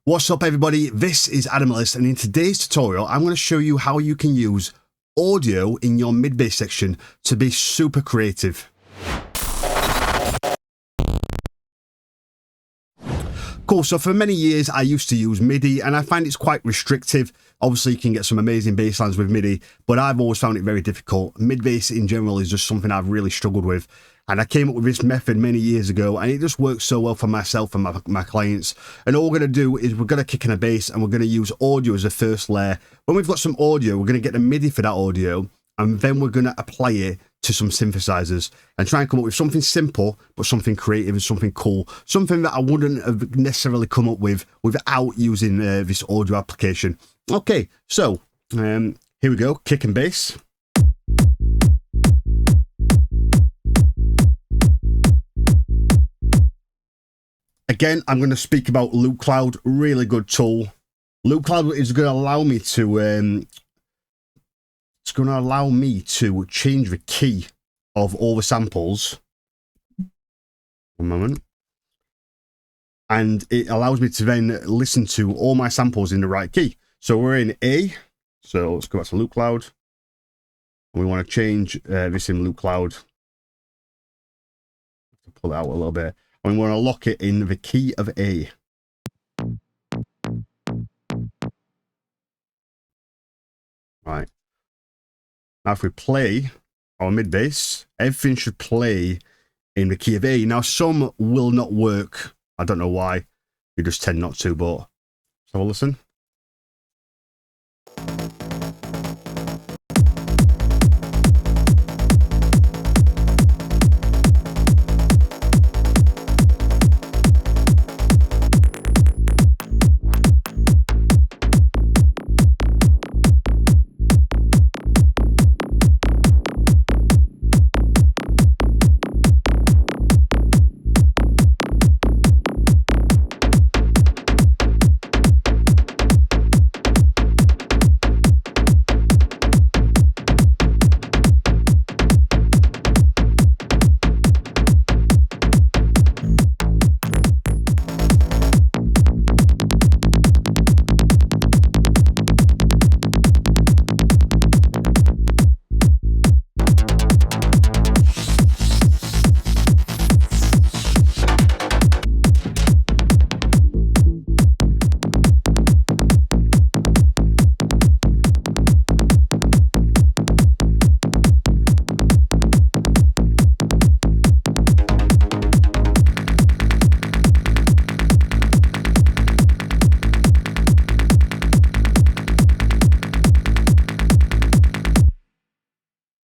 What's up everybody, this is Adam Ellis, and in today's tutorial I'm going to show you how you can use audio in your mid-bass section to be super creative. Cool, so for many years I used to use MIDI and I find it's quite restrictive. Obviously you can get some amazing bass lines with MIDI, but I've always found it very difficult. Mid-bass in general is just something I've really struggled with. And I came up with this method many years ago and it just works so well for myself and my clients. And all we're going to do is we're going to kick in a bass and we're going to use audio as a first layer. When we've got some audio, we're going to get the MIDI for that audio and then we're going to apply it to some synthesizers and try and come up with something simple, but something creative and something cool. Something that I wouldn't have necessarily come up with without using this audio application. Okay, so here we go, kick and bass. Again, I'm going to speak about Loop Cloud, really good tool. Loop Cloud is going to allow me to change the key of all the samples. One moment. And it allows me to then listen to all my samples in the right key. So we're in A. So let's go back to Loop Cloud. And we want to change this in Loop Cloud. Pull it out a little bit. And we want to lock it in the key of A. Right. Now if we play our mid bass, everything should play in the key of A. Now some will not work. I don't know why. You just tend not to, but let's have a listen.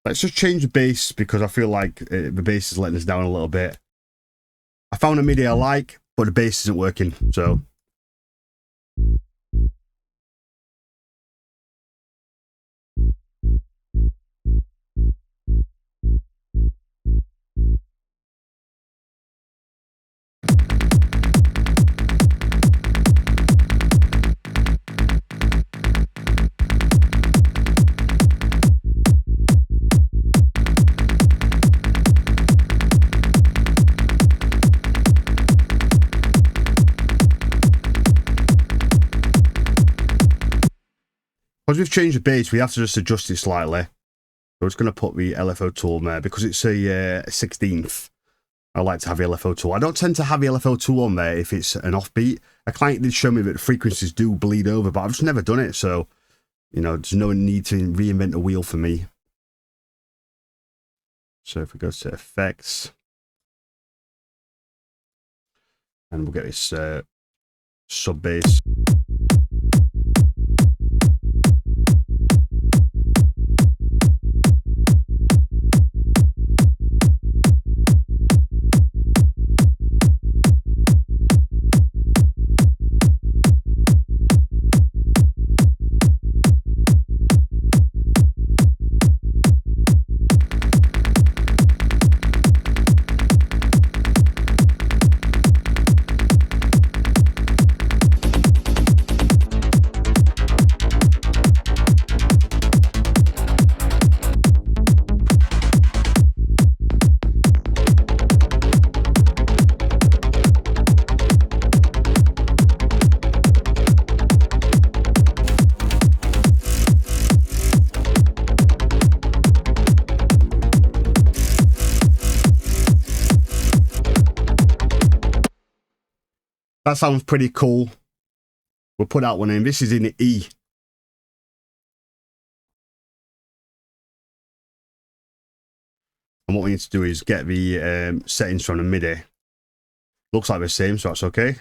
Let's just change the bass because I feel like the bass is letting us down a little bit. I found a MIDI I like, but the bass isn't working, so. Because we've changed the bass, we have to just adjust it slightly. We're just going to put the LFO tool on there because it's a 16th. I like to have the LFO tool. I don't tend to have the LFO tool on there if it's an offbeat. A client did show me that the frequencies do bleed over, but I've just never done it. So, you know, there's no need to reinvent the wheel for me. So if we go to effects, and we'll get this sub bass. That sounds pretty cool. We'll put that one in. This is in E. And what we need to do is get the settings from the MIDI. Looks like the same, so that's okay.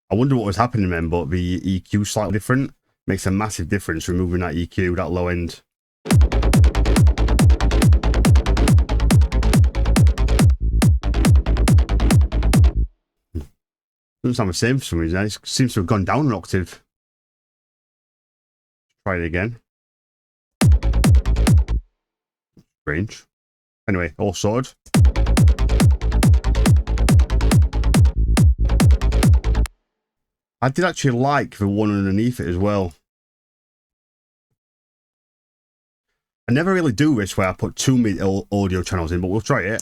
I wonder what was happening then, but the EQ slightly different. Makes a massive difference removing that EQ, that low end. Doesn't sound the same for some reason. It seems to have gone down an octave. Try it again. Strange. Anyway, all sorted. I did actually like the one underneath it as well. I never really do this where I put 2 MIDI audio channels in, but we'll try it.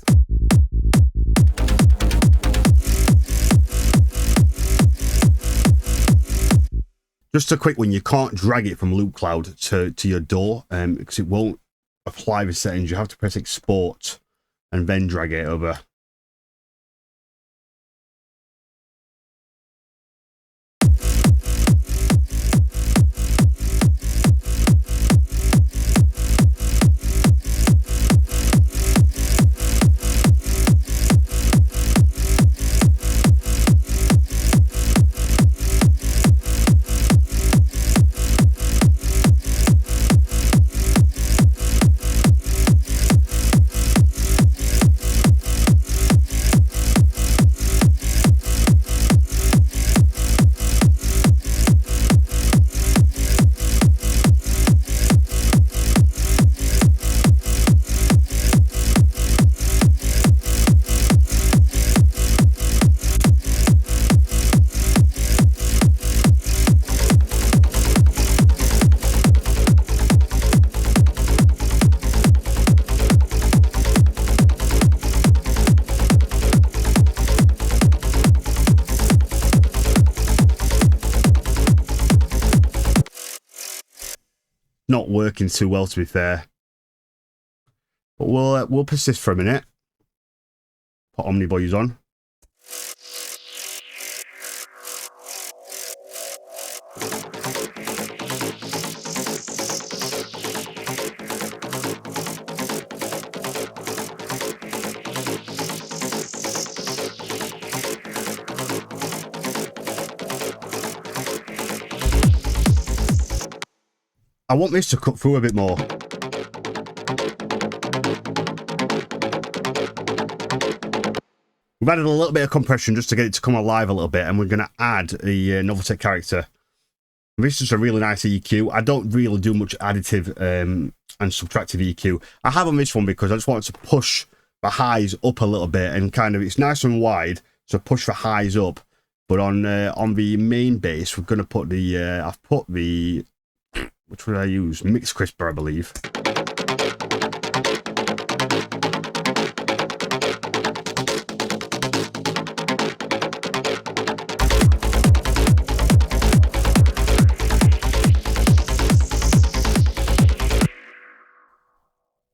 Just a quick one, you can't drag it from Loop Cloud to your DAW because it won't apply the settings. You have to press export and then drag it over. Not working too well, to be fair, but we'll persist for a minute. Put Omni Boys on. I want this to cut through a bit more. We've added a little bit of compression just to get it to come alive a little bit, and we're going to add a Novelty character. This is a really nice EQ. I don't really do much additive and subtractive EQ. I have on this one because I just wanted to push the highs up a little bit, and kind of, it's nice and wide, so push the highs up. But on the main bass, we're going to put the, I've put the, which would I use? Mix Crisper, I believe.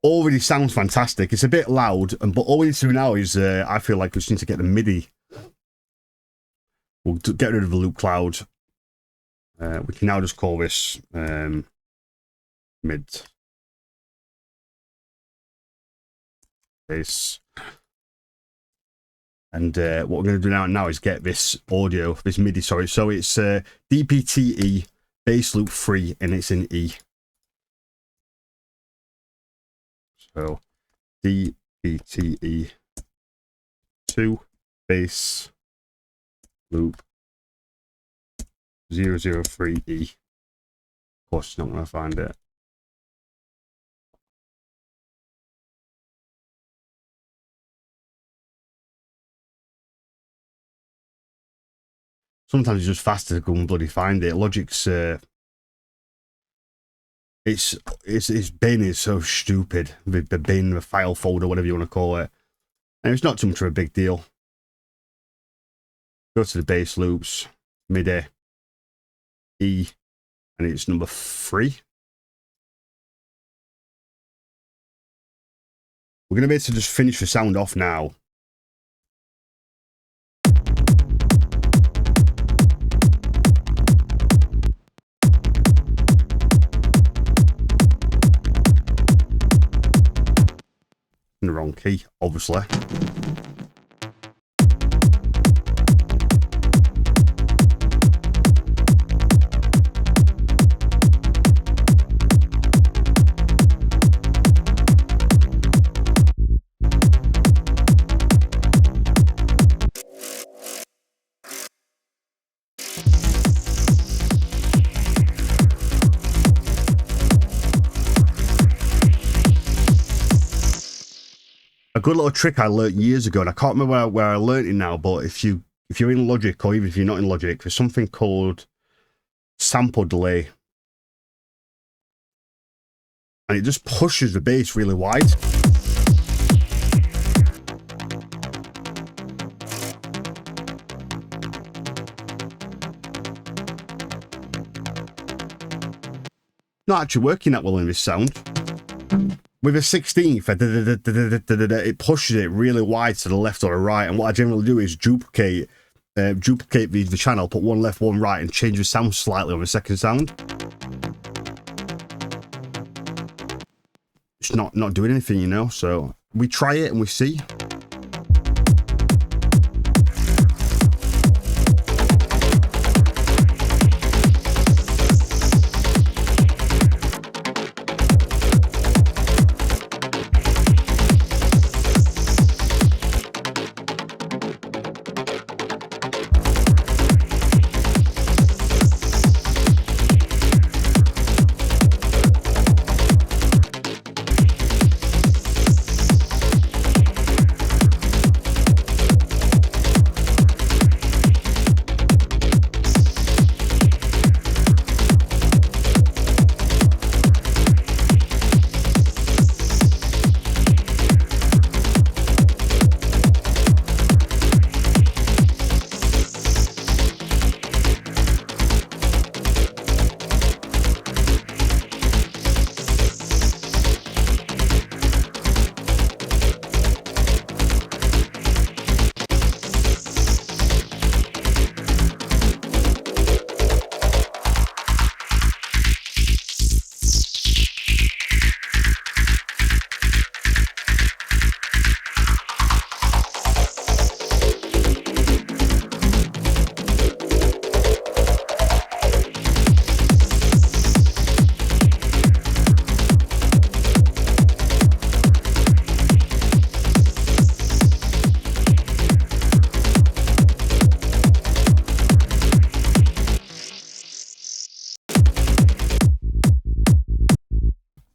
Already sounds fantastic. It's a bit loud, but all we need to do now is, I feel like we just need to get the MIDI. We'll get rid of the Loop Cloud. We can now just call this mid bass. And what we're going to do now is get this audio, this MIDI, sorry. So it's DPTE, bass loop 3, and it's in E. So DPTE 2, bass loop 003E. Of course, it's not going to find it. Sometimes it's just faster to go and bloody find it. Logic's its bin is so stupid. The bin, the file folder, whatever you want to call it. And it's not too much of a big deal. Go to the bass loops, MIDI, E, and it's number 3. We're going to be able to just finish the sound off now. In the wrong key, obviously. A good little trick I learnt years ago, and I can't remember where I learnt it now, but if you're in Logic, or even if you're not in Logic, there's something called sample delay. And it just pushes the bass really wide. Not actually working that well in this sound. With a 16th, it pushes it really wide to the left or the right, and what I generally do is duplicate the channel, put one left, one right, and change the sound slightly on the second sound. It's not doing anything, you know, so we try it and we see.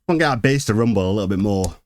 I want to get our bass to rumble a little bit more.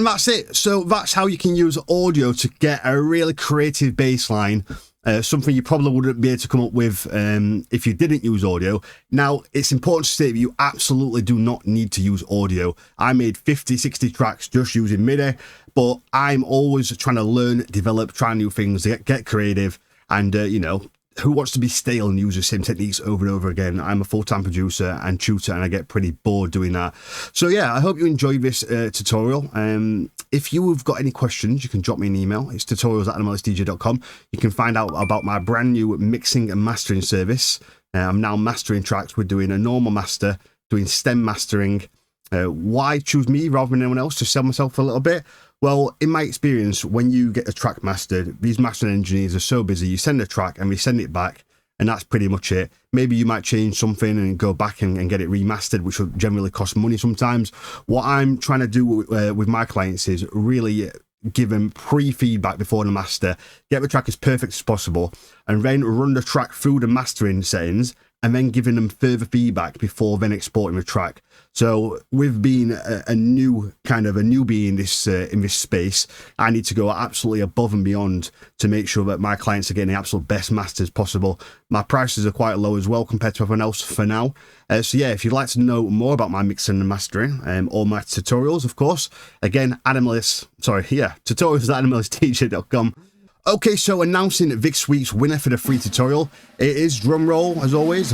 And that's it. So that's how you can use audio to get a really creative bass line. Something you probably wouldn't be able to come up with if you didn't use audio. Now, it's important to state that you absolutely do not need to use audio. I made 50, 60 tracks just using MIDI, but I'm always trying to learn, develop, try new things, get creative, and, you know, who wants to be stale and use the same techniques over and over again? I'm a full-time producer and tutor, and I get pretty bored doing that. So yeah, I hope you enjoyed this tutorial. If you've got any questions, you can drop me an email. It's tutorials@animalistdj.com. You can find out about my brand new mixing and mastering service. I'm now mastering tracks. We're doing a normal master, doing stem mastering. Why choose me rather than anyone else to sell myself a little bit? Well, in my experience, when you get a track mastered, these mastering engineers are so busy. You send a track and we send it back, and that's pretty much it. Maybe you might change something and go back and get it remastered, which will generally cost money sometimes. What I'm trying to do with my clients is really give them pre-feedback before the master, get the track as perfect as possible, and then run the track through the mastering settings, and then giving them further feedback before then exporting the track. So with being a newbie in this space, I need to go absolutely above and beyond to make sure that my clients are getting the absolute best masters possible. My prices are quite low as well compared to everyone else for now. So yeah, if you'd like to know more about my mixing and mastering, or my tutorials, of course, again, tutorials@animalistdj.com. Okay, so announcing this week's winner for the free tutorial. It is, drum roll, as always,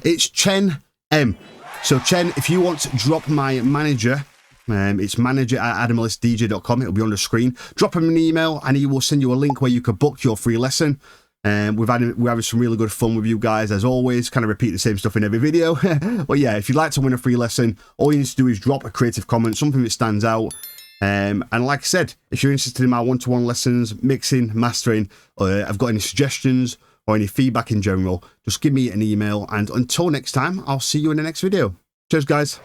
it's Chen M. So Chen, if you want to drop my manager, it's manager@animalistdj.com. It'll be on the screen. Drop him an email and he will send you a link where you can book your free lesson. We're having some really good fun with you guys, as always. Kind of repeat the same stuff in every video. But yeah, if you'd like to win a free lesson, all you need to do is drop a creative comment, something that stands out. And like I said, if you're interested in my one-to-one lessons, mixing, mastering, or I've got any suggestions or any feedback in general, just give me an email. And until next time, I'll see you in the next video. Cheers, guys.